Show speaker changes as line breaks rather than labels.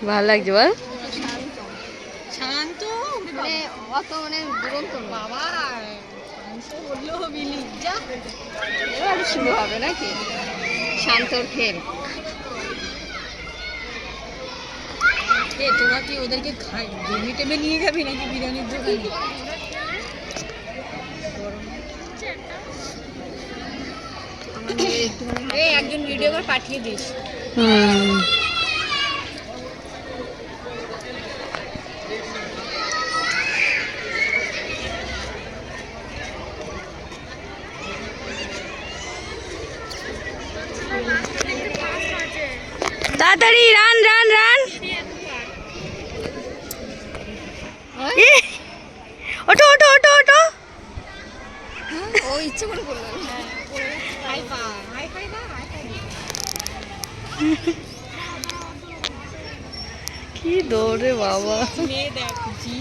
ভালো লাগছে বল?
শান্ত মানে অত মানে দুরন্ত বাবা বললো মিলি যা এবার শুরু হবে নাকি শান্তর খেল। তোরা কি ওদেরকে খাই জমি টেমে নিয়ে যাবি নাকি বিরিয়ানির দোকানে? একজন ভিডিও করে পাঠিয়ে দিস।
তাড়াতাড়ি রান রান রান। ওটো ওটো ওটো ওটো।
ও ইচ্ছে করে বললো হাই হাই হাই না
কি দৌড়ে বাবা।
মেয়ে দেখ জি